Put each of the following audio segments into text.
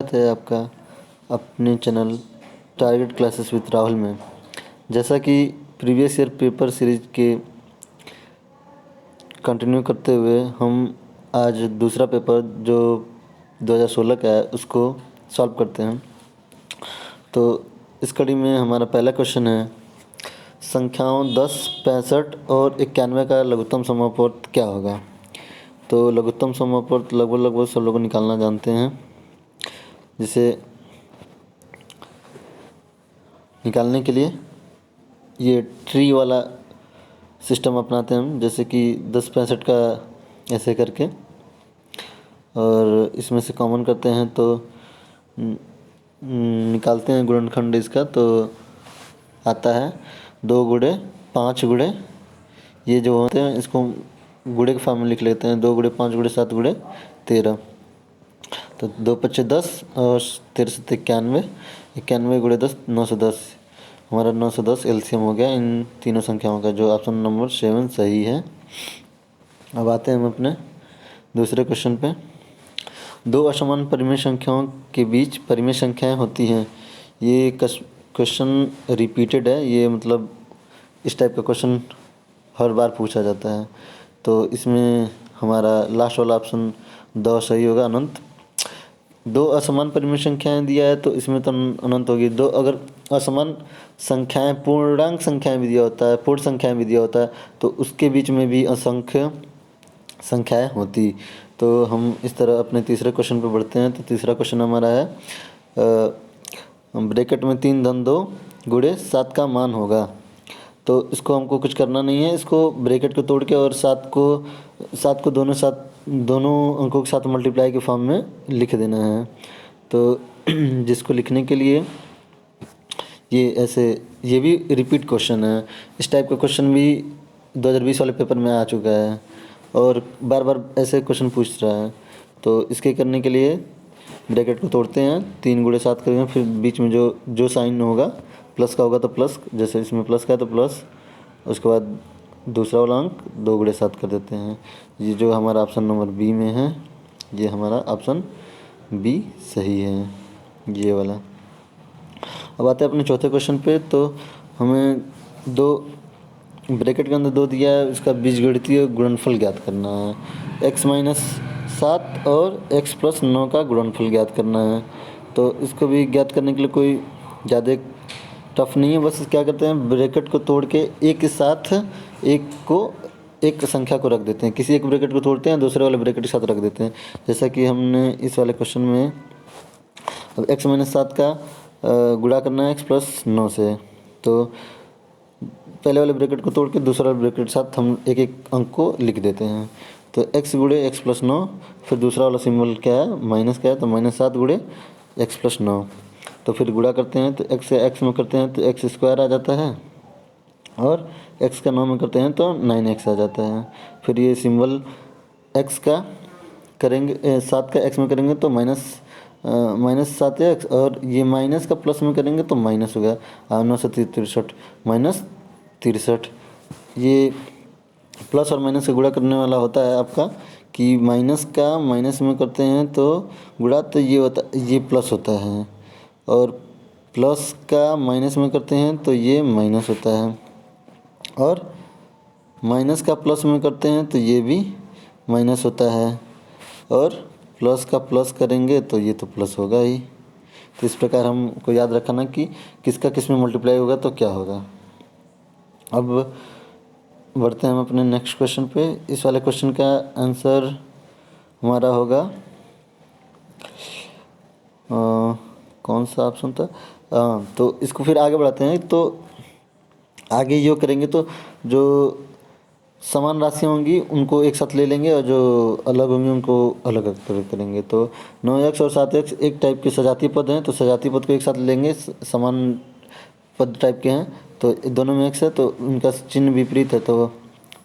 स्वागत है आपका अपने channel target classes with Rahul में। जैसा कि प्रीवियस ईयर पेपर सीरीज के कंटिन्यू करते हुए हम आज दूसरा पेपर जो 2016 का है उसको सॉल्व करते हैं। तो इस कड़ी में हमारा पहला क्वेश्चन है, संख्याओं 10, 65 और 91 का लघुत्तम समापवर्त क्या होगा। तो लघुत्तम समापवर्त लगभग सब लोग निकालना जानते हैं, जिसे निकालने के लिए ये ट्री वाला सिस्टम अपनाते हैं हम, जैसे कि 10, 65 का ऐसे करके, और इसमें से कॉमन करते हैं तो निकालते हैं गुणनखंड इसका, तो आता है 2 गुणे 5 गुणे, ये जो होते हैं इसको गुणे के फॉर्म में लिख लेते हैं, 2 गुणे 5 गुणे 7 गुणे 13। तो 2 पच्चे 10 और 13 से 91, 91 गुणे 10 910, हमारा 910 एलसीएम हो गया इन तीनों संख्याओं का, जो ऑप्शन नंबर 7 सही है। अब आते हैं हम अपने दूसरे क्वेश्चन पे। दो असमान परिमेय संख्याओं के बीच परिमेय संख्याएं होती हैं। ये क्वेश्चन रिपीटेड है, ये मतलब इस टाइप का क्वेश्चन हर बार पूछा जाता है। तो इसमें हमारा लास्ट वाला ऑप्शन 2 सही होगा, अनंत। दो असमान परिमेय संख्याएं दिया है तो इसमें तो अनंत होगी। दो अगर असमान संख्याएं, पूर्णांक संख्याएं भी दिया होता है, पूर्ण संख्याएं भी दिया होता है, तो उसके बीच में भी असंख्य संख्याएं होती। तो हम इस तरह अपने तीसरे क्वेश्चन पर बढ़ते हैं। तो तीसरा क्वेश्चन हमारा है, ब्रैकेट में 3 धन 2 गुणे 7 का मान होगा। तो इसको हमको कुछ करना नहीं है, इसको ब्रैकेट को तोड़ के और 7 को दोनों अंकों के साथ मल्टीप्लाई के फॉर्म में लिख देना है। तो जिसको लिखने के लिए ये भी रिपीट क्वेश्चन है। इस टाइप का क्वेश्चन भी 2020 वाले पेपर में आ चुका है और बार बार ऐसे क्वेश्चन पूछ रहा है। तो इसके करने के लिए ब्रैकेट को तोड़ते हैं, 3 गुणे 7 करेंगे, फिर बीच में जो साइन होगा प्लस का होगा तो प्लस, जैसे इसमें प्लस का है तो प्लस, उसके बाद दूसरा वाला अंक 2 गुणे 7 कर देते हैं। ये जो हमारा ऑप्शन नंबर बी में है, ये हमारा ऑप्शन बी सही है, ये वाला। अब आते हैं अपने चौथे क्वेश्चन पे। तो हमें ब्रैकेट के अंदर 2 दिया है, इसका बीजगणितीय गुणनफल ज्ञात करना है। x-7 और x+9 का गुणनफल ज्ञात करना है। तो इसको भी ज्ञात करने के लिए कोई ज़्यादा टफ नहीं है, बस क्या करते हैं, ब्रैकेट को तोड़ के एक के साथ एक संख्या को रख देते हैं। किसी एक ब्रैकेट को तोड़ते हैं, दूसरे वाले ब्रैकेट के साथ रख देते हैं, जैसा कि हमने इस वाले क्वेश्चन में। अब x-7 का गुणा करना है x+9 से, तो पहले वाले ब्रैकेट को तोड़ के दूसरे वाले ब्रैकेट के साथ हम एक एक अंक को लिख देते हैं। तो x गुणे x+9, फिर दूसरा वाला सिंबल क्या है, माइनस का है, तो -7 गुणे x+9। तो फिर गुणा करते हैं तो x से x में करते हैं तो x² आ जाता है, और x का 9 में करते हैं तो 9x आ जाता है। फिर ये सिंबल x का करेंगे, 7 का x में करेंगे तो -7x, और ये माइनस का प्लस में करेंगे तो माइनस हो गया, 9 से 63 -63। ये प्लस और माइनस से गुणा करने वाला होता है आपका, कि माइनस का माइनस में करते हैं तो गुणा, तो ये प्लस होता है, और प्लस का माइनस में करते हैं तो ये माइनस होता है, और माइनस का प्लस में करते हैं तो ये भी माइनस होता है, और प्लस का प्लस करेंगे तो ये तो प्लस होगा ही। तो इस प्रकार हमको याद रखना कि किसका किस में मल्टीप्लाई होगा तो क्या होगा। अब बढ़ते हैं हम अपने नेक्स्ट क्वेश्चन पे। इस वाले क्वेश्चन का आंसर हमारा होगा, कौन सा ऑप्शन था, तो इसको फिर आगे बढ़ाते हैं। तो आगे यो करेंगे तो जो समान राशियाँ होंगी उनको एक साथ ले लेंगे, और जो अलग होंगी उनको अलग अलग करेंगे। तो 9x और 7x एक टाइप के सजातीय पद हैं, तो सजातीय पद को एक साथ लेंगे, समान पद टाइप के हैं, तो दोनों में x है, तो उनका चिन्ह विपरीत है, तो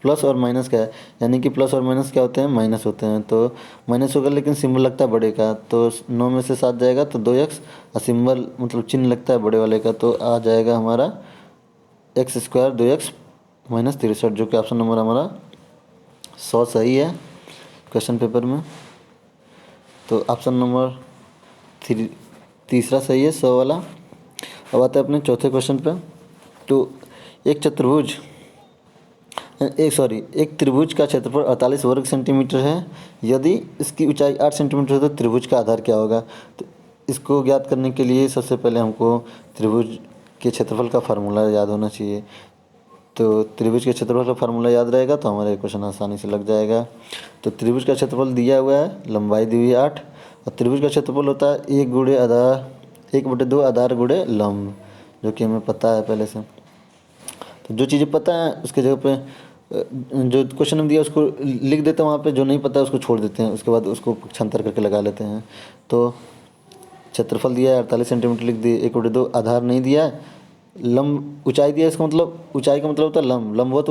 प्लस और माइनस का है, यानी कि प्लस और माइनस क्या होते हैं, माइनस होते हैं। तो माइनस होगा लेकिन सिंबल लगता है बड़े का, तो 9 में से 7 जाएगा तो 2x, और सिंबल मतलब चिन्ह लगता है बड़े वाले का, तो आ जाएगा हमारा x² 2x -63, जो कि ऑप्शन नंबर हमारा 100 सही है क्वेश्चन पेपर में। तो ऑप्शन नंबर तीसरा सही है 100 वाला। अब आते हैं अपने चौथे क्वेश्चन पे। तो एक चतुर्भुज एक त्रिभुज का क्षेत्रफल 48 वर्ग सेंटीमीटर है। यदि इसकी ऊंचाई 8 सेंटीमीटर है तो त्रिभुज का आधार क्या होगा? तो इसको ज्ञात करने के लिए सबसे पहले हमको त्रिभुज के क्षेत्रफल का फार्मूला याद होना चाहिए। तो त्रिभुज के क्षेत्रफल का फार्मूला याद रहेगा तो हमारा क्वेश्चन आसानी से लग जाएगा। तो त्रिभुज का क्षेत्रफल दिया हुआ है, लंबाई दी हुई है 8, और त्रिभुज का क्षेत्रफल होता है 1/2 आधार गुणे लंब, जो कि हमें पता है पहले से। तो जो चीज़ें पता है उसके जगह पे जो क्वेश्चन में दिया उसको लिख देते हैं, वहाँ पे जो नहीं पता है उसको छोड़ देते हैं, उसके बाद उसको पक्षांतर करके लगा लेते हैं। तो क्षेत्रफल दिया है 48 सेंटीमीटर लिख दिए, 1/2 आधार नहीं दिया है, लंब ऊंचाई दिया है, इसका मतलब ऊंचाई का मतलब होता है लंब, लंबवत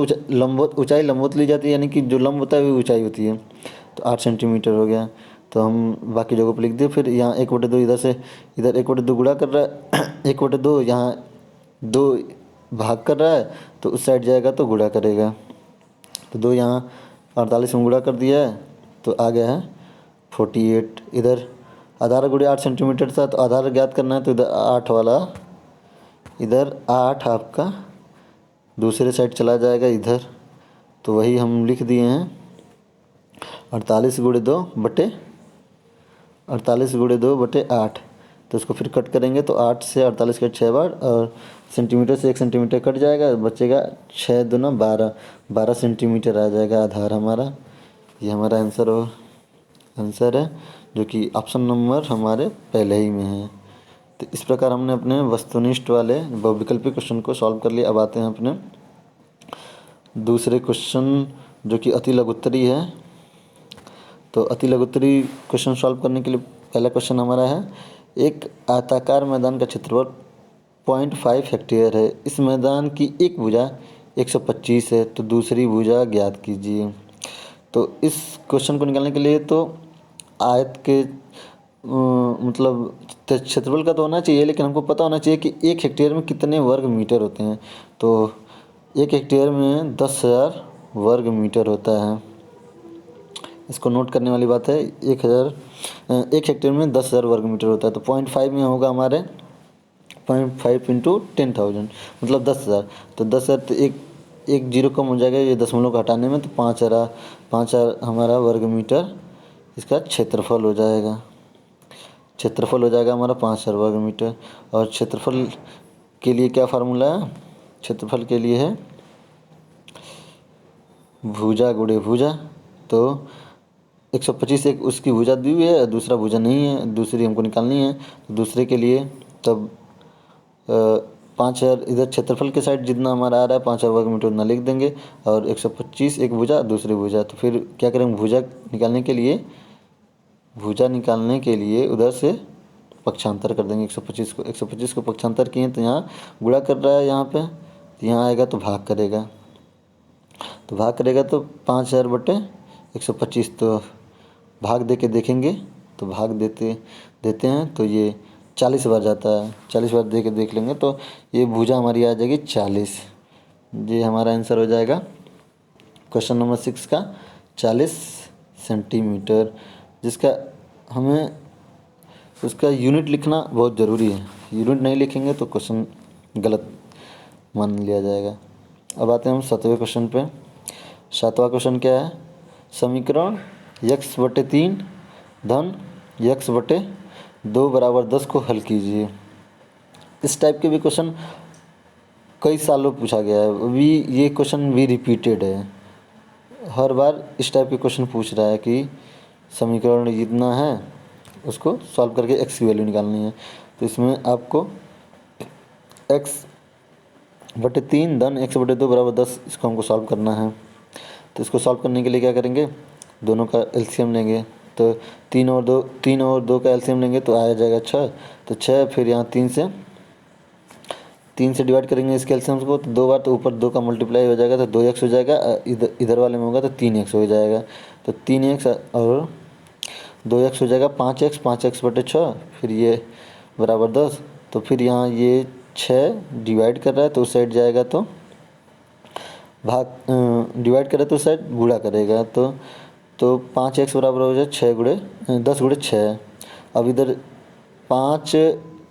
ऊंचाई लंबवत ली जाती है, यानी कि जो लंब होता है वो ऊंचाई होती है। तो 8 सेंटीमीटर हो गया। तो हम बाकी जगहों पर लिख दिए। फिर यहाँ 1/2 इधर से इधर 1/2 गुणा कर रहा है 1/2 यहाँ 2 भाग कर रहा है, तो उस साइड जाएगा तो गुणा करेगा। तो 2 यहाँ 48 में गुणा कर दिया है तो आ गया है 48। इधर आधार गुणे 8 सेंटीमीटर था, तो आधार ज्ञात करना है, तो इधर 8 वाला, इधर 8 आपका दूसरे साइड चला जाएगा इधर। तो वही हम लिख दिए हैं 48/2/8। तो इसको फिर कट करेंगे तो 8 से 48 के 6 बार, और सेंटीमीटर से 1 सेंटीमीटर कट जाएगा, बचेगा 6 दूना 12 सेंटीमीटर आ जाएगा आधार हमारा। ये हमारा आंसर है, जो कि ऑप्शन नंबर हमारे पहले ही में है। तो इस प्रकार हमने अपने वस्तुनिष्ठ वाले बहुविकल्पी क्वेश्चन को सॉल्व कर लिया। अब आते हैं अपने दूसरे क्वेश्चन, जो कि अति लघुत्तरी है। तो अति लघुत्तरी क्वेश्चन सॉल्व करने के लिए पहला क्वेश्चन हमारा है, एक आयताकार मैदान का क्षेत्रफल 0.5 हेक्टेयर है। इस मैदान की एक भुजा 125 है, तो दूसरी भुजा ज्ञात कीजिए। तो इस क्वेश्चन को निकालने के लिए तो आयत के मतलब क्षेत्रफल का तो होना चाहिए, लेकिन हमको पता होना चाहिए कि 1 हेक्टेयर में कितने वर्ग मीटर होते हैं। तो 1 हेक्टेयर में 10,000 वर्ग मीटर होता है। इसको नोट करने वाली बात है। 1 हेक्टेयर में 10,000 वर्ग मीटर होता है। तो 0.5 में होगा हमारे 0.5 इंटू 10,000 मतलब 10,000। तो 10,000 तो एक जीरो कम हो जाएगा ये दशमलव को हटाने में, तो 5,000 हमारा वर्ग मीटर इसका क्षेत्रफल हो जाएगा। हमारा 5,000 वर्ग मीटर। और क्षेत्रफल के लिए क्या फार्मूला है? क्षेत्रफल के लिए है भुजा गुणे भुजा। तो 125 एक उसकी भुजा दी हुई है, दूसरा भुजा नहीं है, दूसरी हमको निकालनी है। तो दूसरे के लिए तब 5,000 इधर क्षेत्रफल के साइड जितना हमारा आ रहा है 5,000 वर्ग मीटर उतना लिख देंगे, और 125 एक भुजा दूसरी भुजा। तो फिर क्या करेंगे, भुजा निकालने के लिए उधर से पक्षांतर कर देंगे। 125 को पक्षांतर किए तो यहाँ गुणा कर रहा है यहाँ पे, तो यहाँ आएगा तो भाग करेगा। तो 5,000 बटे 125, तो भाग दे के देखेंगे तो भाग देते हैं तो ये 40 बार जाता है। 40 बार दे के देख लेंगे तो ये भुजा हमारी आ जाएगी 40। ये हमारा आंसर हो जाएगा क्वेश्चन नंबर 6 का 40 सेंटीमीटर, जिसका हमें उसका यूनिट लिखना बहुत ज़रूरी है। यूनिट नहीं लिखेंगे तो क्वेश्चन गलत मान लिया जाएगा। अब आते हैं हम 7वें क्वेश्चन पे। 7वां क्वेश्चन क्या है, समीकरण x/3 धन x/2 बराबर 10 को हल कीजिए। इस टाइप के भी क्वेश्चन कई सालों पूछा गया है, अभी ये क्वेश्चन भी रिपीटेड है। हर बार इस टाइप के क्वेश्चन पूछ रहा है कि समीकरण जितना है उसको सॉल्व करके x की वैल्यू निकालनी है। तो इसमें आपको x/3 धन x/2 बराबर 10 इसको हमको सॉल्व करना है। तो इसको सॉल्व करने के लिए क्या करेंगे, दोनों का एलसीएम लेंगे। तो 3 और 2 का एलसीएम लेंगे तो आ जाएगा 6। तो 6 फिर यहाँ 3 से डिवाइड करेंगे इसके एलसीएम को, तो 2 बार, तो ऊपर 2 का मल्टीप्लाई हो जाएगा तो 2x हो जाएगा। इधर वाले में होगा तो 3x हो जाएगा। तो 3x और 2x हो जाएगा 5x/6, फिर ये बराबर 10। तो फिर यहाँ ये 6 डिवाइड कर रहा है तो उस साइड जाएगा तो डिवाइड करे तो उस साइड गुणा करेगा। तो 5x बराबर हो जाए 10 गुणे 6। अब इधर 5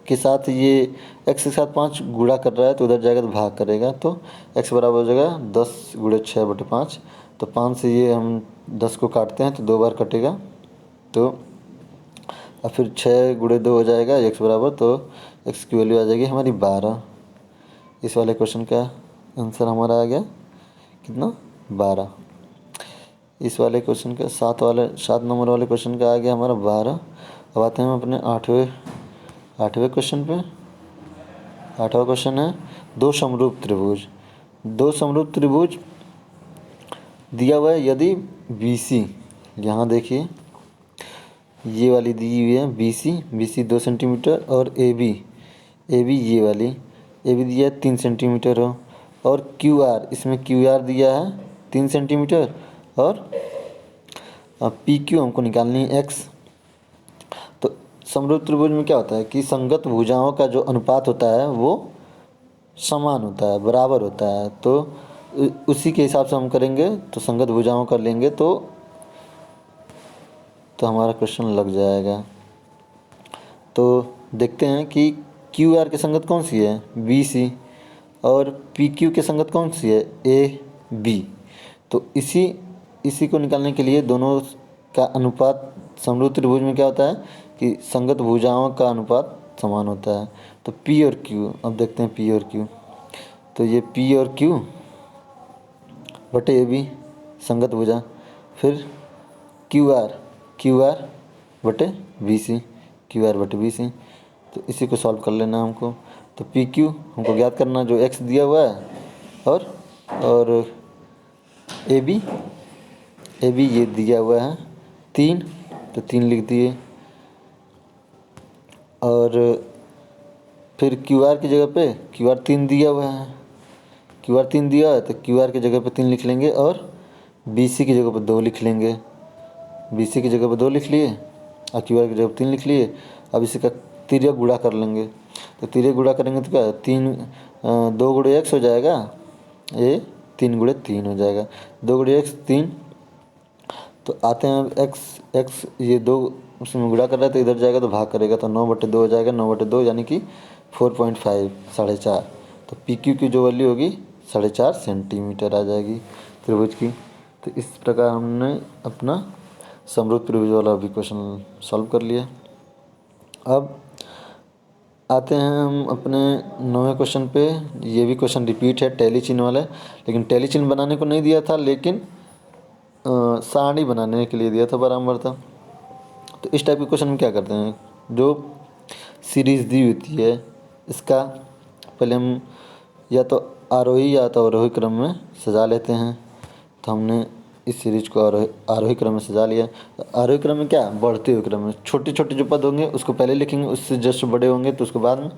के साथ ये x के साथ 5 गुणा कर रहा है तो उधर जाएगा तो भाग करेगा, तो x बराबर हो जाएगा 10 गुणे 6/5। तो 5 से ये हम 10 को काटते हैं तो 2 बार कटेगा, तो और फिर 6 गुणे 2 हो जाएगा x बराबर, तो x की वैल्यू आ जाएगी हमारी 12। इस वाले क्वेश्चन का आंसर हमारा आ गया कितना, 12। इस वाले क्वेश्चन का 7 नंबर वाले क्वेश्चन का आ गया हमारा 12। अब आते हैं हम अपने आठवें क्वेश्चन पे। 8वां क्वेश्चन है दो समरूप त्रिभुज दिया हुआ है यदि BC, यहाँ देखिए ये वाली दी हुई है BC 2 सेंटीमीटर और AB ये वाली AB दिया है 3 सेंटीमीटर हो, और QR, इसमें QR दिया है 3 सेंटीमीटर, और PQ हमको निकालनी है X। तो समरूप त्रिभुज में क्या होता है कि संगत भुजाओं का जो अनुपात होता है वो समान होता है, बराबर होता है, तो उसी के हिसाब से हम करेंगे। तो संगत भुजाओं का लेंगे तो हमारा क्वेश्चन लग जाएगा। तो देखते हैं कि QR की संगत कौन सी है, BC, और PQ की संगत कौन सी है, AB। तो इसी को निकालने के लिए दोनों का अनुपात समरूप त्रिभुज में क्या होता है कि संगत भुजाओं का अनुपात समान होता है। तो P और Q, अब देखते हैं P और Q। तो ये P और Q बटे AB संगत भुजा, फिर QR बटे BC, तो इसी को सॉल्व कर लेना हमको। तो PQ हमको ज्ञात करना जो X दिया हुआ है, और AB ये दिया हुआ है 3, तो 3 लिख दिए, और फिर QR की जगह पे QR 3 दिया हुआ है, तो QR की जगह पे 3 लिख लेंगे, और BC की जगह पे 2 लिख लेंगे। BC की जगह पे 2 लिख लिए और QR की जगह पे 3 लिख लिए। अब इसी का तिर्यक गुणा कर लेंगे, तो तिर्यक गुणा करेंगे तो क्या 2 गुणे x हो जाएगा, ये 3 गुणे 3 हो जाएगा, 2 गुणे x 3। तो आते हैं x ये 2 उसमें गुणा कर रहा है तो इधर जाएगा तो भाग करेगा, तो 9/2 हो जाएगा, 9/2 यानी कि 4.5, 4.5। तो PQ की जो वैल्यू होगी 4.5 सेंटीमीटर आ जाएगी त्रिभुज की। तो इस प्रकार हमने अपना समरूप त्रिभुज वाला भी क्वेश्चन सॉल्व कर लिया। अब आते हैं हम अपने 9वें क्वेश्चन पे। ये भी क्वेश्चन रिपीट है, टैली चिन्ह वाला, लेकिन टैली चिन्ह बनाने को नहीं दिया था, लेकिन सारणी बनाने के लिए दिया था, बराबर था। तो इस टाइप के क्वेश्चन में क्या करते हैं, जो सीरीज़ दी होती है इसका पहले हम या तो आरोही या तो अवरोही क्रम में सजा लेते हैं। तो हमने इस सीरीज को आरोही क्रम में सजा लिया। आरोही क्रम में क्या, बढ़ते हुए क्रम में छोटे छोटे जो पद होंगे उसको पहले लिखेंगे, उससे जस्ट बड़े होंगे तो उसको बाद में।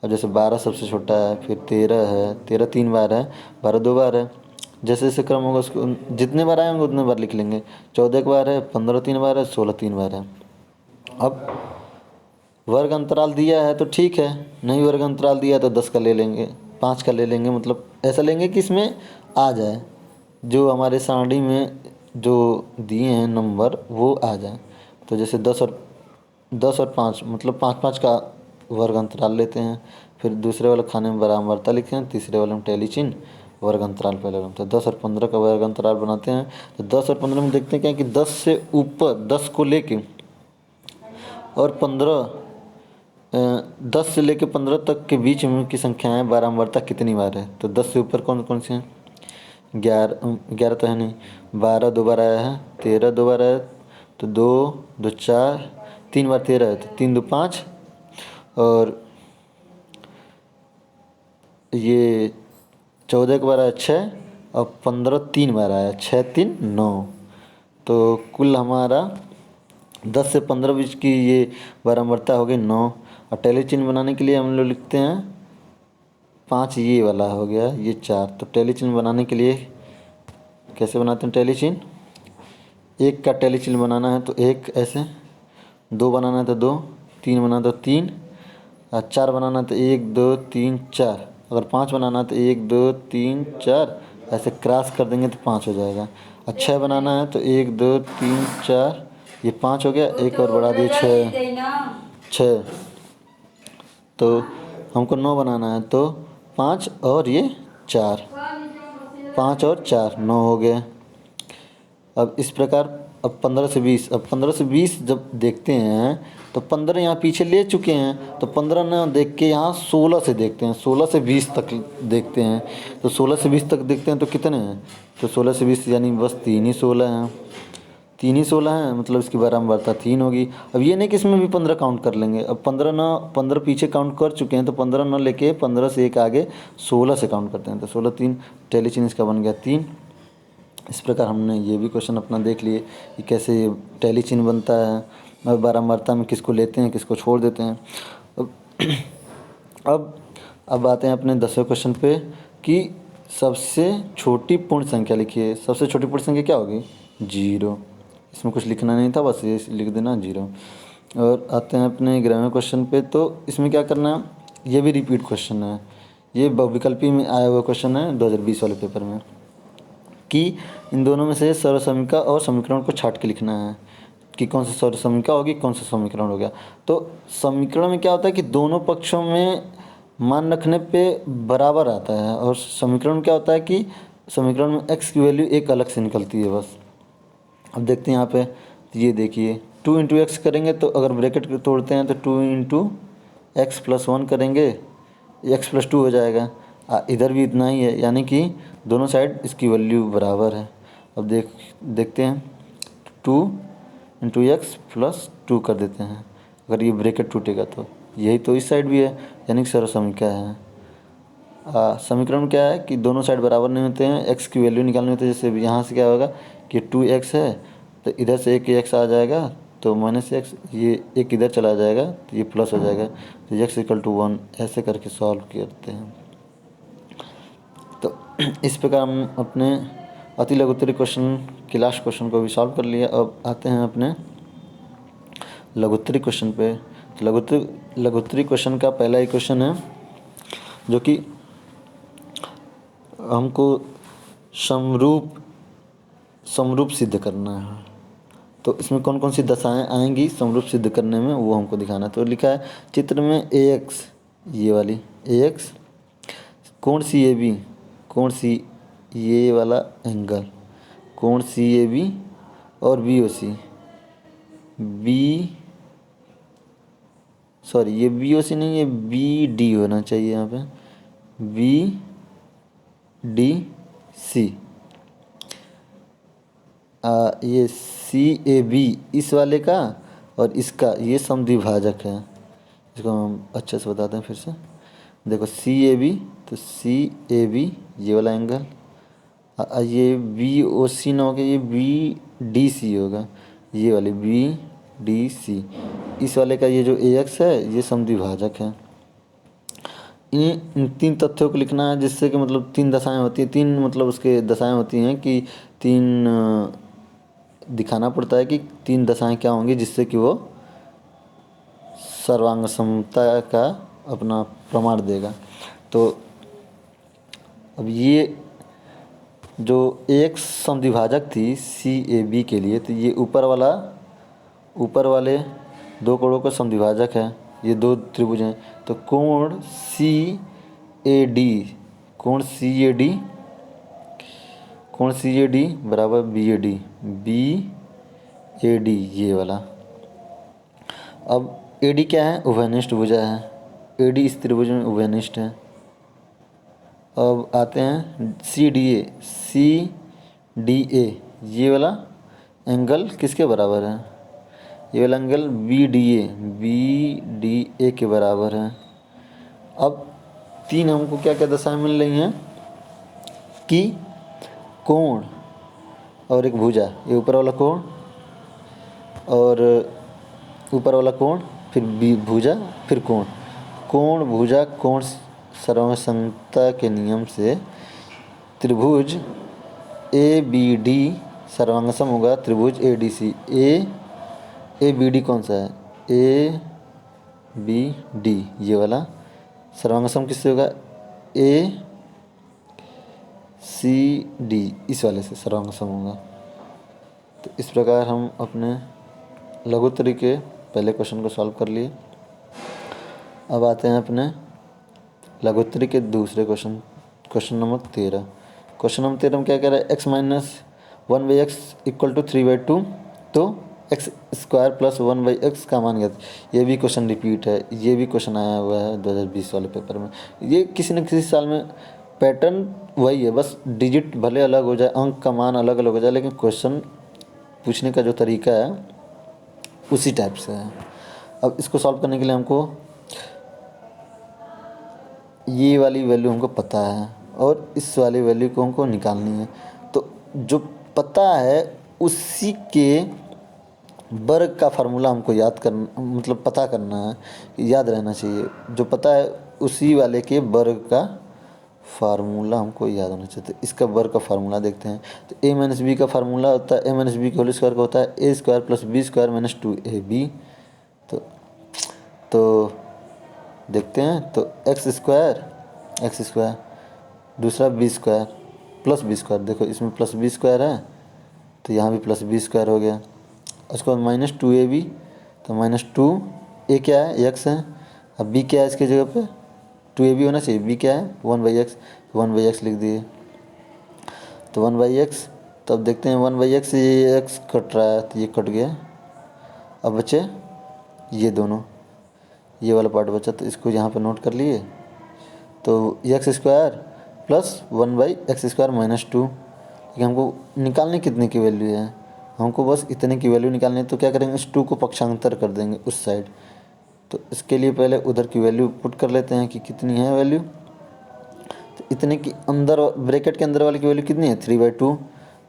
अब जैसे 12 सबसे छोटा है, फिर 13 है, 13 3 बार है, 12 2 बार है। जैसे जैसे क्रम होगा उसको जितने बार आएंगे उतने बार लिख लेंगे। 14 एक बार है, 15 3 बार है, 16 3 बार है। अब वर्ग अंतराल दिया है तो ठीक है, नहीं वर्ग अंतराल दिया तो 10 का ले लेंगे, 5 का ले लेंगे, मतलब ऐसा लेंगे कि इसमें आ जाए, जो हमारे सारणी में जो दिए हैं नंबर वो आ जाए। तो जैसे 10 और 5 मतलब 5 का वर्ग अंतराल लेते हैं। फिर दूसरे वाले खाने में बराबरता लिखते हैं, तीसरे वाले में टैली चिन्ह, वर्ग अंतराल पहले तो 10 और 15 का वर्ग अंतराल बनाते हैं। तो 10 और 15 में देखते हैं क्या कि 10 से ऊपर 10 को लेके और 10 से लेके 15 तक के बीच में की संख्याएं बराबरता कितनी बार है। तो 10 से ऊपर कौन कौन सी हैं, 11 तो है नहीं, 12 2 बार आया है, 13 2 बार आया, तो 2 2 4 3 बार 13 है, तो 3 2 5, और ये 14 के बार आया 6, और 15 3 बार आया, 6 3 9। तो कुल हमारा 10 से 15 बीच की ये बराबरता हो गई 9। और टैली चिन्ह बनाने के लिए हम लोग लिखते हैं 5, ये वाला हो गया, ये 4। तो टैली चिन्ह बनाने के लिए कैसे बनाते हैं टैली चिन्ह, 1 का टैली चिन्ह बनाना है तो 1 ऐसे, 2 बनाना है तो 2, 3 बनाना तो 3, और 4 बनाना है तो 1 2 3 4। अगर 5 बनाना है तो 1 2 3 4 ऐसे क्रॉस कर देंगे तो 5 हो जाएगा। और 6 बनाना है तो 1 2 3 4, ये 5 हो गया, एक और बढ़ा दिए 6। तो हमको 9 बनाना है, तो 5 और ये 4, 5 और 4 9 हो गए। अब इस प्रकार अब 15 से 20, अब 15 से 20 जब देखते हैं तो 15 यहाँ पीछे ले चुके हैं, तो 15 ना देख के यहाँ 16 से देखते हैं, 16 से 20 तक देखते हैं। तो 16 से 20 तक देखते हैं तो कितने हैं, तो 16 से 20 यानी बस 3 ही 16 हैं, 3 ही 16 हैं, मतलब इसकी बारंबारता 3 होगी। अब ये नहीं कि इसमें भी 15 काउंट कर लेंगे, अब 15 पीछे काउंट कर चुके हैं, तो 15 न लेके 15 से एक आगे 16 से काउंट करते हैं, तो 16 3 टैली चिन्ह इसका बन गया 3। इस प्रकार हमने ये भी क्वेश्चन अपना देख लिए कि कैसे ये टैली चिन्ह बनता है और बारंबारता में किसको लेते हैं किसको छोड़ देते हैं। अब अब आते हैं अपने 10वें क्वेश्चन पे कि सबसे छोटी पूर्ण संख्या लिखिए। सबसे छोटी पूर्ण संख्या क्या होगी, 0। इसमें कुछ लिखना नहीं था, बस ये लिख देना 0। और आते हैं अपने 11वें क्वेश्चन पे, तो इसमें क्या करना है, ये भी रिपीट क्वेश्चन है, ये बहुविकल्पी में आया हुआ क्वेश्चन है 2020 वाले पेपर में, कि इन दोनों में से सर्वसमीका और समीकरण को छाट के लिखना है कि कौन सा सर्वसमीका होगी कौन सा समीकरण हो गया। तो समीकरण में क्या होता है कि दोनों पक्षों में मान रखने पे बराबर आता है, और समीकरण में क्या होता है कि समीकरण में x की वैल्यू एक अलग से निकलती है बस। अब देखते हैं यहाँ पे, ये देखिए 2 इंटू एक्स करेंगे तो अगर ब्रैकेट तोड़ते हैं तो 2 इंटू एक्स प्लस 1 करेंगे, एक्स प्लस 2 हो जाएगा। इधर भी इतना ही है, यानी कि दोनों साइड इसकी वैल्यू बराबर है। अब देखते हैं 2 इंटू एक्स प्लस 2 कर देते हैं, अगर ये ब्रैकेट टूटेगा तो यही तो इस साइड भी है, यानी कि सर्वसमीका है। समीकरण क्या है कि दोनों साइड बराबर नहीं होते हैं, एक्स की वैल्यू निकालनी होती है। जैसे यहाँ से क्या होगा कि 2x है तो इधर से एक x आ जाएगा, तो -x, ये एक इधर चला जाएगा तो ये प्लस हो जाएगा, तो x = 1 ऐसे करके सॉल्व करते हैं। तो इस प्रकार हम अपने अति लघुत्तरी क्वेश्चन के लास्ट क्वेश्चन को भी सॉल्व कर लिया। अब आते हैं अपने लघुत्तरी क्वेश्चन पे। तो लघुत्तरी क्वेश्चन का पहला ही क्वेश्चन है जो कि हमको समरूप सिद्ध करना है। तो इसमें कौन कौन सी दशाएं आएंगी समरूप सिद्ध करने में, वो हमको दिखाना है। तो लिखा है चित्र में AX, ये वाली AX, कोण CAB, कोण सी ये वाला एंगल, कोण CAB और ये BOC नहीं, ये BD होना चाहिए यहाँ पे, BDC। ये CAB इस वाले का और इसका ये समद्विभाजक है। इसको हम अच्छे से बताते हैं फिर से। देखो CAB, तो CAB ये वाला एंगल, ये BOC ना होगा, ये BDC होगा, ये वाली BDC। इस वाले का ये जो AX है ये समद्विभाजक है। इन 3 तथ्यों को लिखना है, जिससे कि मतलब 3 दशाएं होती हैं, 3 मतलब उसके दशाएं होती हैं कि 3 दिखाना पड़ता है कि 3 दशाएं क्या होंगी जिससे कि वो सर्वांग समता का अपना प्रमाण देगा। तो अब ये जो एक समद्विभाजक थी CAB के लिए, तो ये ऊपर वाले 2 कोणों का समद्विभाजक है, ये 2 त्रिभुज हैं। तो कोण CAD बराबर BAD ये वाला। अब AD क्या है, उभयनिष्ठ भुजा है, AD इस त्रिभुज में उभयनिष्ठ है। अब आते हैं CDA ये वाला एंगल किसके बराबर है, ये वाला एंगल BDA के बराबर है। अब 3 हमको क्या क्या दशाएं मिल रही हैं कि कोण और एक भुजा, ये ऊपर वाला कोण और ऊपर वाला कोण, फिर भुजा, फिर कोण भुजा कोण सर्वांगसमता के नियम से त्रिभुज ABD सर्वांगसम होगा त्रिभुज ADC। ABD कौन सा है, ABD ये वाला सर्वांगसम किससे होगा, ACD इस वाले से सर्वांगसम होगा। तो इस प्रकार हम अपने लघुत्तरी के पहले क्वेश्चन को सॉल्व कर लिए। अब आते हैं अपने लघुत्तरी के दूसरे question, question number 13। Question number 13 में क्या कह रहा है, x minus 1/x equal to 3/2, तो एक्स स्क्वायर प्लस 1/x का मान ज्ञात। ये भी क्वेश्चन रिपीट है, ये भी क्वेश्चन आया हुआ है 2020 वाले पेपर में। ये किसी न किसी साल में पैटर्न वही है, बस डिजिट भले अलग हो जाए, अंक का मान अलग अलग हो जाए, लेकिन क्वेश्चन पूछने का जो तरीका है उसी टाइप से है। अब इसको सॉल्व करने के लिए हमको ये वाली वैल्यू हमको पता है और इस वाली वैल्यू को हमको निकालनी है। तो जो पता है उसी के वर्ग का फार्मूला हमको याद करना, मतलब पता करना है, याद रहना चाहिए। जो पता है उसी वाले के वर्ग का फार्मूला हमको याद होना चाहिए। तो इसका वर्ग का फार्मूला देखते हैं। तो a माइनस बी का फार्मूला होता है, a माइनस बी के होल स्क्वायर का होता है a square plus B square minus 2ab। तो देखते हैं, तो एक्स स्क्वायर दूसरा B square plus B square, देखो इसमें प्लस बी स्क्वायर है तो यहाँ भी प्लस बी स्क्वायर हो गया। उसके बाद माइनस 2ab, तो माइनस 2 ए क्या है, एक्स है। अब बी क्या है इसके जगह पे, 2ab होना चाहिए, बी क्या है 1/x, 1/x लिख दिए। तो 1/x, तो अब देखते हैं 1/x, ये एक्स कट रहा है तो ये कट गया। अब बचे ये दोनों, ये वाला पार्ट बचा, तो इसको यहाँ पर नोट कर लिए। तो x square plus 1/x square minus 2, लेकिन हमको निकालने कितने की वैल्यू है, हमको बस इतने की वैल्यू निकालनी है। तो क्या करेंगे, इस 2 को पक्षांतर कर देंगे उस साइड। तो इसके लिए पहले उधर की वैल्यू पुट कर लेते हैं कि कितनी है वैल्यू। तो इतने की अंदर, ब्रैकेट के अंदर वाले की वैल्यू कितनी है 3/2,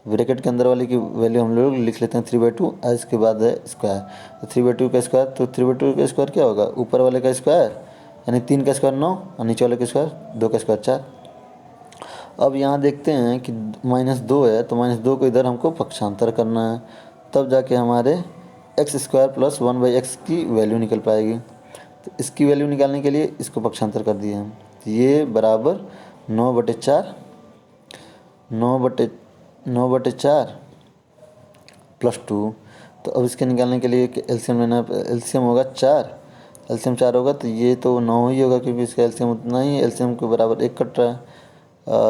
ब्रैकेट के अंदर वाले की वैल्यू हम लोग लिख लेते हैं 3/2 और इसके बाद है स्क्वायर। तो 3/2 का स्क्वायर, तो 3/2 का स्क्वायर क्या होगा, ऊपर वाले का स्क्वायर यानी 3 का स्क्वायर 9 और नीचे वाले का स्क्वायर 2 का स्क्वायर 4। अब यहाँ देखते हैं कि -2 है, तो -2 को इधर हमको पक्षांतर करना है, तब जाके हमारे एक्स स्क्वायर प्लस 1/x की वैल्यू निकल पाएगी। तो इसकी वैल्यू निकालने के लिए इसको पक्षांतर कर दिए हम, तो ये बराबर 9/4 9/4 प्लस 2। तो अब इसके निकालने के लिए एलसीएम लेना, एलसीएम होगा 4, एलसीएम 4 होगा तो ये तो 9 ही होगा, क्योंकि इसका एलसीएम उतना ही है, एलसीएम के बराबर 1 कट रहा है।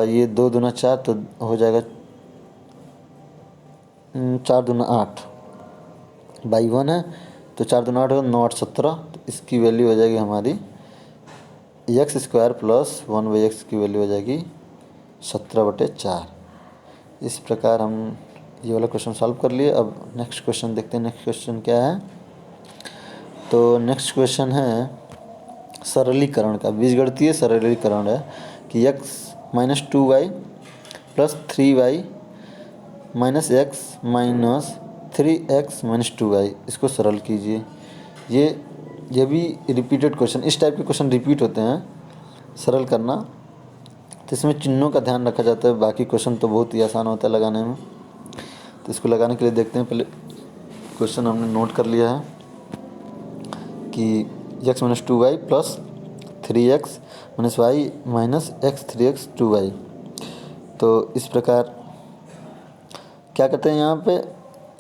ये 2 दूना 4 तो हो जाएगा 4 दूना 8 बाई 1 है, तो 4 दूना 8 होगा 9 8 17। तो इसकी वैल्यू हो जाएगी हमारी एक्स स्क्वायर प्लस 1/x की वैल्यू हो जाएगी 17/4। इस प्रकार हम ये वाला क्वेश्चन सॉल्व कर लिए। अब नेक्स्ट क्वेश्चन देखते हैं, नेक्स्ट क्वेश्चन क्या है। तो नेक्स्ट क्वेश्चन है सरलीकरण का, बीजगणितीय सरलीकरण है कि x minus 2y plus 3y minus x minus 3x minus 2y, इसको सरल कीजिए। ये भी रिपीटेड क्वेश्चन, इस टाइप के क्वेश्चन रिपीट होते हैं, सरल करना। तो इसमें चिन्हों का ध्यान रखा जाता है, बाकी क्वेश्चन तो बहुत ही आसान होता है लगाने में। तो इसको लगाने के लिए देखते हैं, पहले क्वेश्चन हमने नोट कर लिया है कि x minus 2y plus 3x minus y minus x 3x 2y। तो इस प्रकार क्या करते हैं, यहाँ पे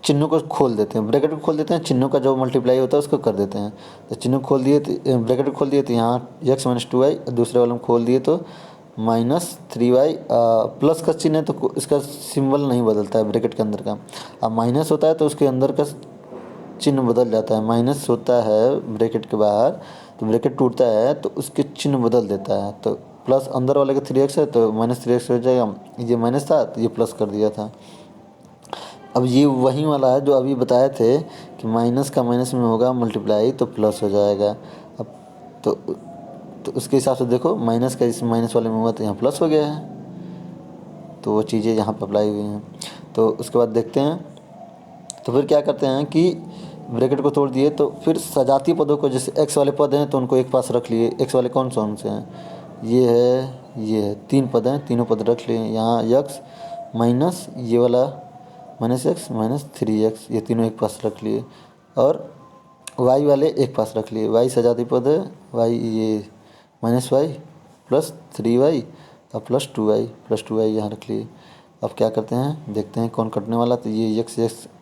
चिन्हों को खोल देते हैं, ब्रैकेट को खोल देते हैं, चिन्हों का जो मल्टीप्लाई होता है उसको कर देते हैं। तो चिन्हों खोल दिए, तो ब्रैकेट को खोल दिए, तो यहाँ x माइनस 2y, दूसरे वाले में खोल दिए तो माइनस 3y, प्लस का चिन्ह है तो इसका सिंबल नहीं बदलता है ब्रैकेट के अंदर का। अब माइनस होता है तो उसके अंदर का चिन्ह बदल जाता है, माइनस होता है ब्रैकेट के बाहर तो ब्रैकेट टूटता है तो उसके चिन्ह बदल देता है। तो प्लस अंदर वाले का 3x है तो माइनस 3x हो जाएगा, ये माइनस था तो ये प्लस कर दिया था। अब ये वही वाला है जो अभी बताए थे कि माइनस का माइनस में होगा मल्टीप्लाई तो प्लस हो जाएगा। अब तो उसके हिसाब से देखो, माइनस का इस माइनस वाले में हुआ तो यहाँ प्लस हो गया है, तो वो चीज़ें यहाँ पर अप्लाई हुई हैं। तो उसके बाद देखते हैं, तो फिर क्या करते हैं कि ब्रैकेट को तोड़ दिए, तो फिर सजातीय पदों को, जैसे एक्स वाले पद हैं तो उनको एक पास रख लिए। एक्स वाले कौन से हैं, ये है 3 पद हैं, तीनों पद रख लिए। यहाँ एक्स माइनस ये वाला माइनस एक्स माइनस 3x, ये तीनों एक पास रख लिए। और वाई वाले एक पास रख लिए, वाई सजातीय पद है, वाई ये माइनस वाई प्लस 3y और प्लस 2y यहाँ रख लिए। अब क्या करते हैं, देखते हैं कौन कटने वाला। तो ये x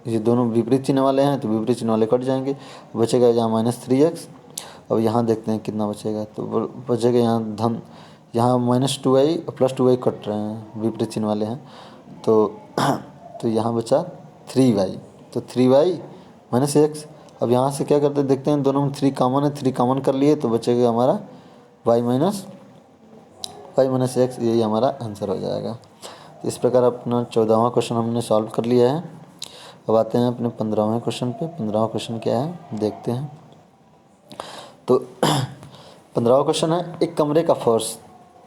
ये दोनों विपरीत चिन्ह वाले हैं तो विपरीत चिन्ह वाले कट जाएंगे, बचेगा यहाँ -3x अब यहाँ देखते हैं कितना बचेगा। तो बचेगा यहाँ धन, यहाँ -2i और +2i कट रहे हैं, विपरीत चिन्ह वाले हैं। तो यहाँ बचा 3y, तो 3y - x। अब यहाँ से क्या करते हैं देखते हैं, दोनों में 3 कॉमन है, 3 कॉमन कर लिए तो बचेगा हमारा y - x, यही हमारा आंसर हो जाएगा। तो इस प्रकार अपना 14वां क्वेश्चन हमने सॉल्व कर लिया है। अब आते हैं अपने 15वें क्वेश्चन पे। 15वां क्वेश्चन क्या है देखते हैं। तो 15वां क्वेश्चन है, एक कमरे का फर्श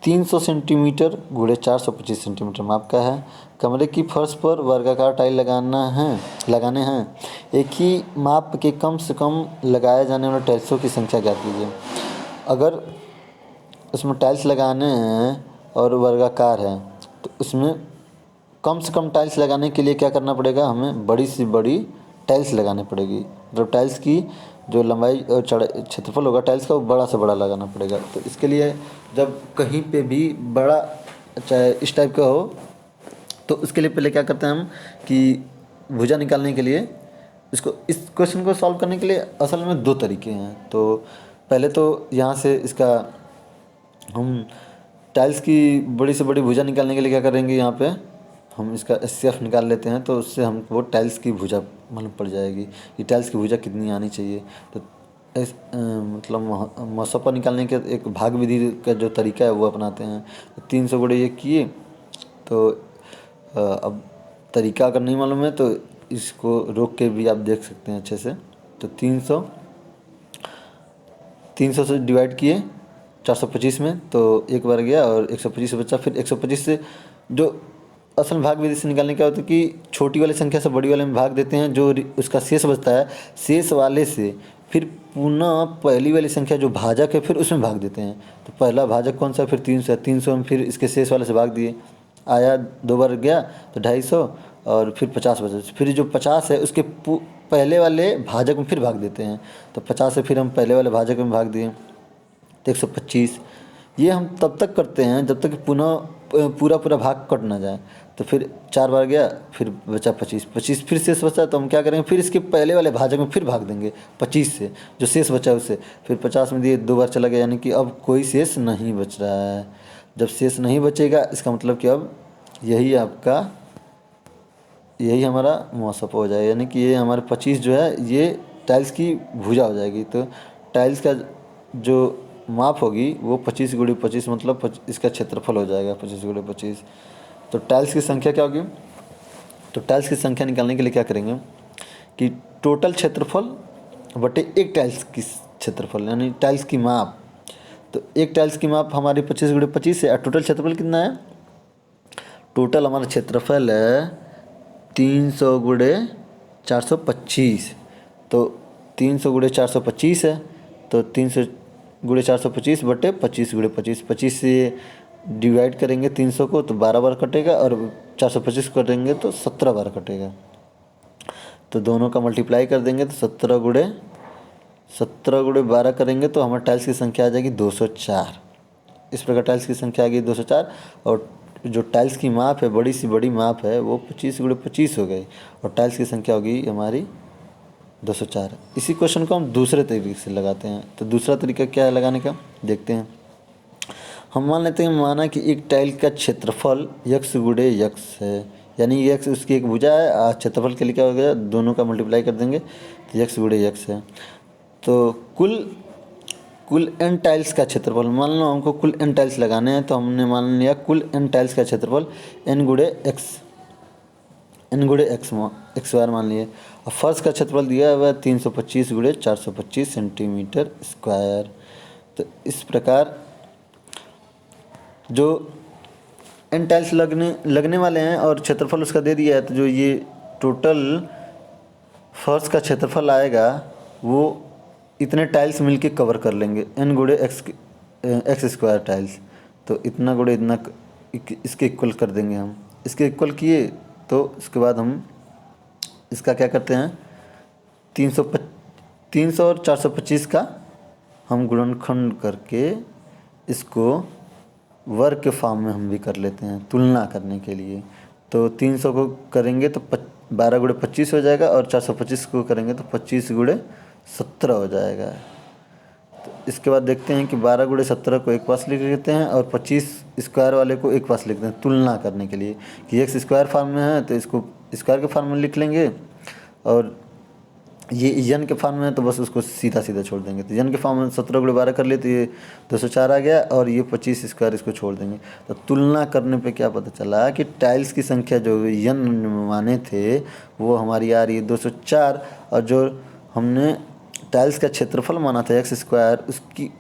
300 सेंटीमीटर × 425 सेंटीमीटर माप का है। कमरे की फर्श पर वर्गाकार टाइल लगाने हैं। एक ही माप के कम से कम लगाए जाने वाले टाइल्सों की संख्या ज्ञात कीजिए। अगर उसमें टाइल्स लगाने हैं और वर्गाकार है तो उसमें कम से कम टाइल्स लगाने के लिए क्या करना पड़ेगा, हमें बड़ी से बड़ी टाइल्स लगानी पड़ेगी। मतलब टाइल्स की जो लंबाई और क्षेत्रफल होगा टाइल्स का, वो बड़ा से बड़ा लगाना पड़ेगा। तो इसके लिए जब कहीं पे भी बड़ा चाहे इस टाइप का हो तो उसके लिए पहले क्या करते हैं हम कि भुजा निकालने के लिए इस क्वेश्चन को सॉल्व करने के लिए असल में 2 तरीके हैं। तो पहले तो यहाँ से इसका हम टाइल्स की बड़ी से बड़ी भुजा निकालने के लिए क्या करेंगे, यहाँ पे हम इसका एचसीएफ निकाल लेते हैं। तो उससे हम वो टाइल्स की भुजा मालूम पड़ जाएगी कि टाइल्स की भुजा कितनी आनी चाहिए। तो मतलब मसौपा निकालने के एक भाग विधि का जो तरीका है वो अपनाते हैं। तो 300 गुणे ये किए। तो अब तरीका अगर नहीं मालूम है तो इसको रोक के भी आप देख सकते हैं अच्छे से। तो 300 से डिवाइड किए 425 में, तो एक बार गया और 125 से बचा। फिर 125 से जो असल भाग विधि से निकालने क्या होता है कि छोटी वाली संख्या से बड़ी वाले में भाग देते हैं, जो उसका शेष बचता है शेष वाले से फिर पुनः पहली वाली संख्या जो भाजक है फिर उसमें भाग देते हैं। तो पहला भाजक कौन सा, फिर 300 है, 300 में फिर इसके शेष वाले से भाग दिए, आया 2 बार गया तो 250 और फिर 50 बचा। फिर जो 50 है उसके पहले वाले भाजक में फिर भाग देते हैं। तो 50 से फिर हम पहले वाले भाजक में भाग दिए तो 125। ये हम तब तक करते हैं जब तक पुनः पूरा भाग कट ना जाए। तो फिर 4 बार गया, फिर बचा 25 फिर शेष बचा। तो हम क्या करेंगे, फिर इसके पहले वाले भाजक में फिर भाग देंगे 25 से, जो शेष बचा उससे। फिर 50 में दिए, 2 बार चला गया, यानी कि अब कोई शेष नहीं बच रहा है। जब शेष नहीं बचेगा इसका मतलब कि अब यही हमारा मौसफ़ा हो जाएगा, यानी कि ये हमारे 25 जो है ये टाइल्स की भुजा हो जाएगी। तो टाइल्स का जो माप होगी वो 25 × 25 मतलब इसका क्षेत्रफल हो जाएगा 25 × 25। तो टाइल्स की संख्या क्या होगी, तो टाइल्स की संख्या निकालने के लिए क्या करेंगे कि टोटल क्षेत्रफल बटे एक टाइल्स की क्षेत्रफल, यानी टाइल्स की माप। तो एक टाइल्स की माप हमारी 25 × 25 है। और टोटल क्षेत्रफल कितना है, टोटल हमारा क्षेत्रफल है 300 × 425। तो 300 × 425 है, तो 300 × 425 बटे 25 × 25। 25 से डिवाइड करेंगे 300 को तो 12 बार कटेगा, और 425 करेंगे तो 17 बार कटेगा। तो दोनों का मल्टीप्लाई कर देंगे तो 17 × 12 करेंगे तो हमारे टाइल्स की संख्या आ जाएगी 204। इस प्रकार टाइल्स की संख्या आ गई 204। और जो टाइल्स की माप है, बड़ी सी बड़ी माप है, वो 25 × 25 हो गई और टाइल्स की संख्या होगी हमारी 204। इसी क्वेश्चन को हम दूसरे तरीके से लगाते हैं। तो दूसरा तरीका क्या है लगाने का, देखते हैं। हम मान लेते हैं, माना कि एक टाइल का क्षेत्रफल x × x है, यानी x उसकी एक भुजा है। क्षेत्रफल के लिए क्या हो गया, दोनों का मल्टीप्लाई कर देंगे तो x × x है। तो कुल n टाइल्स का क्षेत्रफल, मान लो हमको कुल n टाइल्स लगाने हैं, तो हमने मान लिया कुल n टाइल्स का क्षेत्रफल n × x बार मान लिए। और फर्श का क्षेत्रफल दिया हुआ है 325 × 425 सेंटीमीटर स्क्वायर। तो इस प्रकार जो n टाइल्स लगने वाले हैं और क्षेत्रफल उसका दे दिया है, तो जो ये टोटल फर्श का क्षेत्रफल आएगा वो इतने टाइल्स मिलके कवर कर लेंगे n × x स्क्वायर टाइल्स। तो इतना गुणे इतना इसके इक्वल कर देंगे हम। इसके इक्वल किए तो इसके बाद हम इसका क्या करते हैं, 300 और 425 का हम गुणनखंड करके इसको वर्ग के फॉर्म में हम भी कर लेते हैं तुलना करने के लिए। तो 300 को करेंगे तो 12 × 25 हो जाएगा, और 425 को करेंगे तो 25 × 17 हो जाएगा। तो इसके बाद देखते हैं कि 12 गुणे 17 को एक पास लिख लेते हैं और 25 स्क्वायर वाले को एक पास लिखते हैं तुलना करने के लिए कि एक्स स्क्वायर फॉर्म में है तो इसको स्क्वायर के फॉर्म में लिख लेंगे, और ये यन के फॉर्म में है तो बस उसको सीधा सीधा छोड़ देंगे। तो यन के फॉर्म में 17 गुणे 12 कर लिए तो ये 204 आ गया, और ये 25 स्क्वायर इसको छोड़ देंगे। तो तुलना करने पे क्या पता चला कि टाइल्स की संख्या जो यन माने थे वो हमारी आ रही है 204, और जो हमने टाइल्स का क्षेत्रफल माना था एक्स स्क्वायर उसकी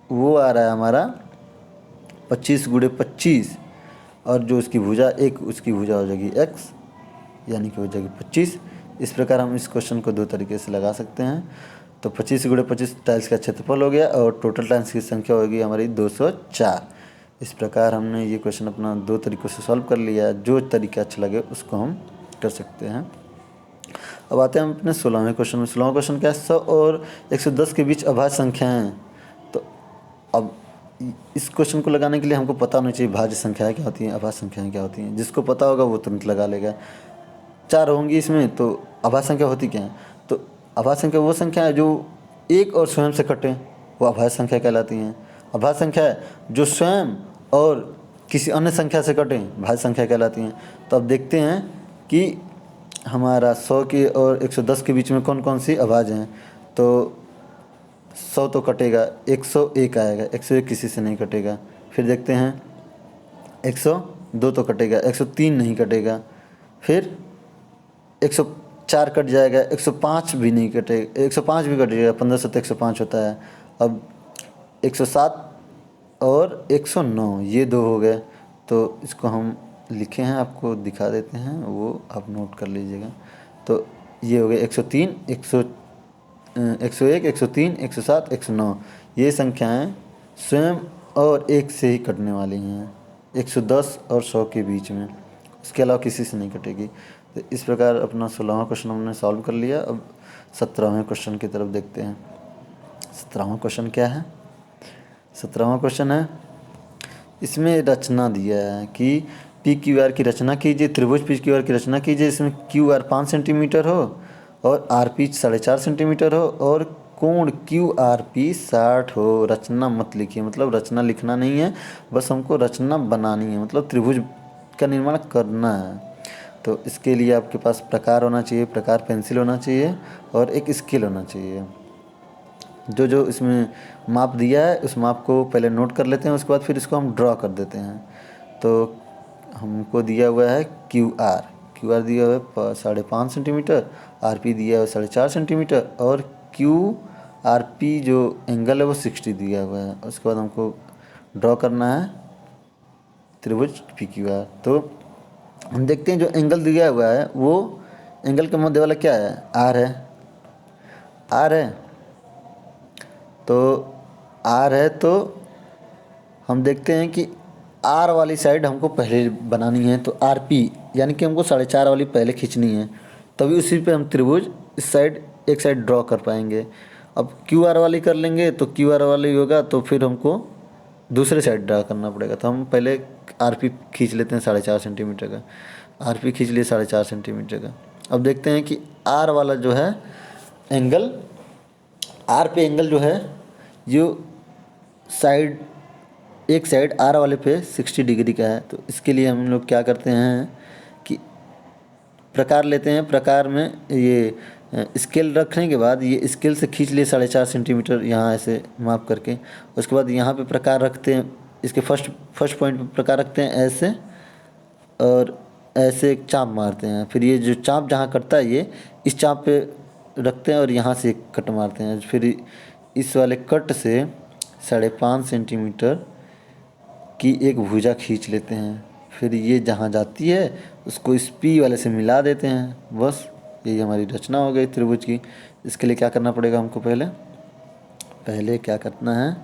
वो आ रहा है हमारा 25 गुणे 25, और जो उसकी भुजा एक उसकी भुजा हो जाएगी एक्स यानी कि हो जाएगी 25। इस प्रकार हम इस क्वेश्चन को दो तरीके से लगा सकते हैं। तो 25 गुणे 25 टाइल्स का क्षेत्रफल हो गया और टोटल टाइल्स की संख्या होगी हमारी 204। इस प्रकार हमने ये क्वेश्चन अपना दो तरीक़ों से सॉल्व कर लिया। जो तरीका अच्छा लगे उसको हम कर सकते हैं। अब आते हैं हम अपने 16वें क्वेश्चन में। 16वां क्वेश्चन क्या है, 100 और 110 के बीच अभाज्य संख्याएँ। तो अब इस क्वेश्चन को लगाने के लिए हमको पता होना चाहिए भाज्य संख्याएँ क्या होती हैं, अभाज्य संख्याएँ क्या होती हैं। जिसको पता होगा वो तुरंत लगा लेगा। 4 होंगी इसमें, तो अभाज्य संख्या होती क्या है? तो अभाज्य संख्या वो संख्या है जो एक और स्वयं से कटे, वो अभाज्य संख्या कहलाती हैं। अभाज्य संख्या है जो स्वयं और किसी अन्य संख्या से कटे, भाज्य संख्या कहलाती हैं। तो अब देखते हैं कि हमारा 100 के और 110 के बीच में कौन कौन सी अभाज्य हैं। तो 100 तो कटेगा, 101 आएगा, 101 किसी से नहीं कटेगा। फिर देखते हैं 102 तो कटेगा, 103 नहीं कटेगा। फिर 104 कट जाएगा, 105 भी नहीं कटेगा, 105 भी कट जाएगा, 15 से 105 होता है। अब 107 और 109 ये दो हो गए, तो इसको हम लिखे हैं, आपको दिखा देते हैं, वो आप नोट कर लीजिएगा। तो ये हो गए 103, 101, 103, 107, 109। ये संख्याएं स्वयं और एक से ही कटने वाली हैं, 110 और 100 के बीच में, इसके अलावा किसी से नहीं कटेगी। तो इस प्रकार अपना 16वां क्वेश्चन हमने सॉल्व कर लिया। अब 17वें क्वेश्चन की तरफ देखते हैं। 17वां क्वेश्चन क्या है? 17वां क्वेश्चन है, इसमें रचना दिया है कि पी क्यू आर की रचना कीजिए, त्रिभुज पी क्यू आर की रचना कीजिए। इसमें क्यू आर 5 सेंटीमीटर हो और आर पी 4.5 सेंटीमीटर हो और कोण क्यू आर पी 60 हो। रचना मत लिखिए, मतलब रचना लिखना नहीं है, बस हमको रचना बनानी है, मतलब त्रिभुज का निर्माण करना है। तो इसके लिए आपके पास प्रकार होना चाहिए, प्रकार पेंसिल होना चाहिए और एक स्केल होना चाहिए। जो जो इसमें माप दिया है उस माप को पहले नोट कर लेते हैं, उसके बाद फिर इसको हम ड्रॉ कर देते हैं। तो हमको दिया हुआ है क्यू आर दिया हुआ है 5.5 सेंटीमीटर, आर पी दिया हुआ है 4.5 सेंटीमीटर और क्यू आर पी जो एंगल है वो 60 दिया हुआ है। उसके बाद हमको ड्रॉ करना है त्रिभुज पी क्यू आर। तो हम देखते हैं जो एंगल दिया हुआ है वो एंगल के मध्य वाला क्या है, आर है। तो आर है, तो हम देखते हैं कि आर वाली साइड हमको पहले बनानी है। तो आर पी यानी कि हमको 4.5 वाली पहले खींचनी है, तभी उसी पे हम त्रिभुज इस साइड एक साइड ड्रॉ कर पाएंगे। अब क्यू आर वाली कर लेंगे तो क्यू आर वाली होगा, तो फिर हमको दूसरे साइड ड्रा करना पड़ेगा। तो हम पहले आर पी खींच लेते हैं 4.5 सेंटीमीटर का, आर पी खींच लिए 4.5 सेंटीमीटर का। अब देखते हैं कि आर वाला जो है एंगल, आर पे एंगल जो है जो साइड एक साइड आर वाले पे 60 डिग्री का है। तो इसके लिए हम लोग क्या करते हैं कि प्रकार लेते हैं, प्रकार में ये स्केल रखने के बाद ये स्केल से खींच लिए 4.5 सेंटीमीटर यहाँ ऐसे माप करके। उसके बाद यहाँ पे प्रकार रखते हैं, इसके फर्स्ट पॉइंट पे प्रकार रखते हैं ऐसे, और ऐसे एक चाप मारते हैं। फिर ये जो चाप जहाँ कटता है ये इस चाप पे रखते हैं और यहाँ से एक कट मारते हैं। फिर इस वाले कट से 5.5 सेंटीमीटर की एक भुजा खींच लेते हैं। फिर ये जहाँ जाती है उसको इस पी वाले से मिला देते हैं। बस यही हमारी रचना हो गई त्रिभुज की। इसके लिए क्या करना पड़ेगा हमको, पहले क्या करना है,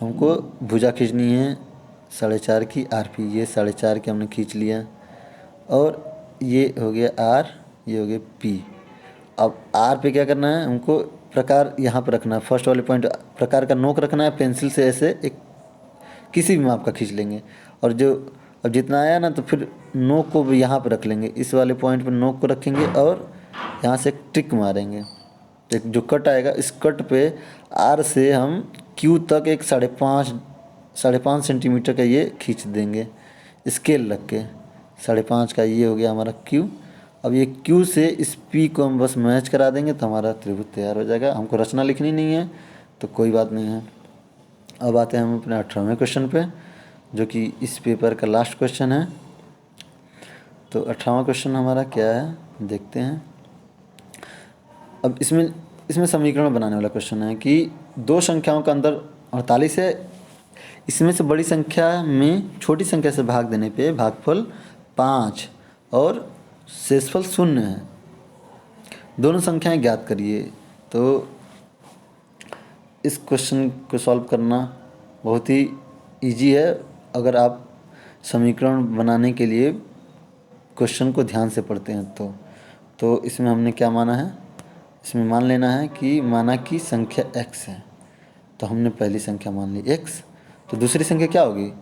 हमको भुजा खींचनी है 4.5 की आर पी। ये 4.5 की हमने खींच लिया और ये हो गया आर, ये हो गया पी। अब आर पे क्या करना है, हमको प्रकार यहाँ पर रखना है, फर्स्ट वाले पॉइंट प्रकार का नोक रखना है, पेंसिल से ऐसे एक किसी भी माप का खींच लेंगे। और जो अब जितना आया ना तो फिर नोक को भी यहाँ पर रख लेंगे, इस वाले पॉइंट पर नोक को रखेंगे और यहाँ से एक टिक मारेंगे। एक जो कट आएगा इस कट पे आर से हम क्यू तक एक 5.5 सेंटीमीटर का ये खींच देंगे स्केल रख के। 5.5 का ये हो गया हमारा क्यू। अब ये क्यू से इस पी को हम बस मैच करा देंगे तो हमारा त्रिभुज तैयार हो जाएगा। हमको रचना लिखनी नहीं है तो कोई बात नहीं है। अब आते हैं हम अपने 18वें क्वेश्चन पे, जो कि इस पेपर का लास्ट क्वेश्चन है। तो 18वां क्वेश्चन हमारा क्या है देखते हैं। अब इसमें समीकरण बनाने वाला क्वेश्चन है कि दो संख्याओं का अंतर 48 है, इसमें से बड़ी संख्या में छोटी संख्या से भाग देने पे भागफल 5 और शेषफल 0 है। दोनों संख्याएं ज्ञात करिए। तो इस क्वेश्चन को सॉल्व करना बहुत ही इजी है अगर आप समीकरण बनाने के लिए क्वेश्चन को ध्यान से पढ़ते हैं तो इसमें हमने क्या माना है, इसमें मान लेना है कि माना कि संख्या x है, तो हमने पहली संख्या मान ली x। तो दूसरी संख्या क्या होगी,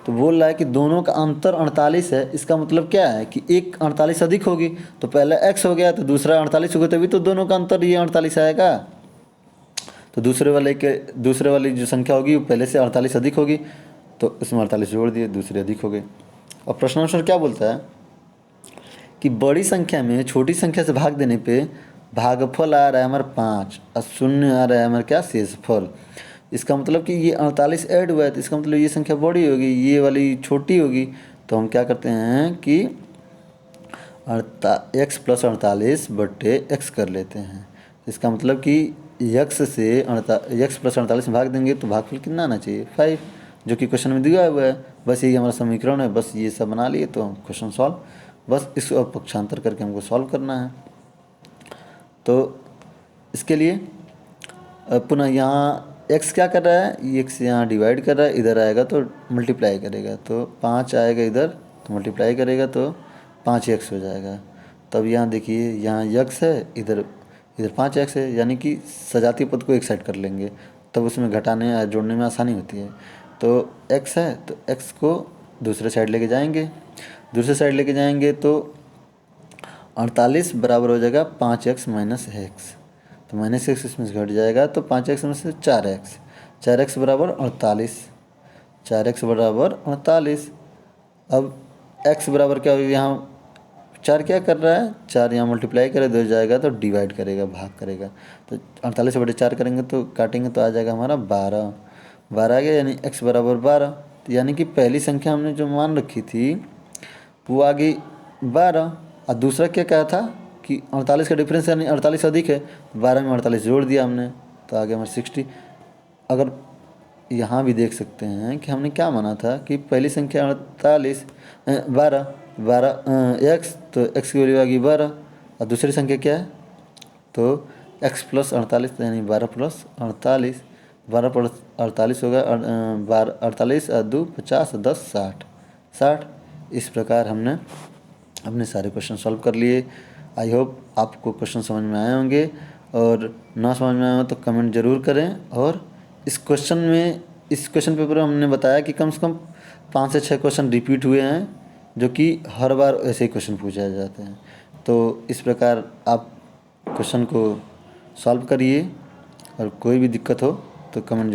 तो बोल रहा है कि दोनों का अंतर 48 है। इसका मतलब क्या है कि एक 48 अधिक होगी, तो पहला x हो गया तो दूसरा 48 होगा, तभी तो दोनों का अंतर ये 48 आएगा। तो दूसरे वाली जो संख्या होगी वो पहले से 48 अधिक होगी, तो इसमें 48 जोड़ दिए, दूसरे अधिक हो गए। और प्रश्नानुसार क्या बोलता है कि बड़ी संख्या में छोटी संख्या से भाग देने पे भागफल आ रहा है हमारा 5 और 0 आ रहा है हमारा क्या, शेषफल। इसका मतलब कि ये 48 ऐड हुआ है, तो इसका मतलब ये संख्या बड़ी होगी, ये वाली छोटी होगी। तो हम क्या करते हैं कि x + 48 बट्टे x कर लेते हैं। इसका मतलब कि x + 48 में भाग देंगे तो भागफल कितना आना चाहिए, 5, जो कि क्वेश्चन में दिया हुआ है। बस यही हमारा समीकरण है, बस ये सब बना लिए तो हम क्वेश्चन सॉल्व। बस इसको पक्षांतर करके हमको सॉल्व करना है। तो इसके लिए पुनः यहाँ x क्या कर रहा है, ये x यहाँ डिवाइड कर रहा है, इधर आएगा तो मल्टीप्लाई करेगा, तो 5 आएगा इधर तो मल्टीप्लाई करेगा तो 5x हो जाएगा। तब यहाँ देखिए यहाँ x है, इधर 5x है, यानी कि सजातीय पद को एक साइड कर लेंगे, तब उसमें घटाने या जोड़ने में आसानी होती है। तो x है तो x को दूसरे साइड लेके जाएंगे, तो 48 बराबर हो जाएगा 5x - x। तो -x इसमें से घट जाएगा, तो 5x में से 4x बराबर 48। अब x बराबर क्या होगा, यहाँ 4 क्या कर रहा है, 4 यहाँ मल्टीप्लाई करे, 2 जाएगा तो डिवाइड करेगा, भाग करेगा। तो 48 बटे 4 करेंगे तो काटेंगे तो आ जाएगा हमारा 12 आ गया, यानी x बराबर 12। तो यानी कि पहली संख्या हमने जो मान रखी थी वो आ गई 12, और दूसरा क्या कहा था कि 48 का डिफरेंस यानी 48 अधिक है, 12 में 48 जोड़ दिया हमने तो आ गया हमारा 60। अगर यहाँ भी देख सकते हैं कि हमने क्या माना था कि पहली संख्या 12 x, तो x की वैल्यू आ गई 12, और दूसरी संख्या क्या है तो x + 48, यानी 12 + 48, 12 + 48 होगा 48 और 2 50 और 10 60। इस प्रकार हमने अपने सारे क्वेश्चन सॉल्व कर लिए। आई होप आपको क्वेश्चन समझ में आए होंगे, और ना समझ में आए हो तो कमेंट ज़रूर करें। और इस क्वेश्चन पेपर में हमने बताया कि कम से कम 5 से 6 क्वेश्चन रिपीट हुए हैं, जो कि हर बार ऐसे ही क्वेश्चन पूछे जाते हैं। तो इस प्रकार आप क्वेश्चन को सॉल्व करिए, और कोई भी दिक्कत हो तो कमेंट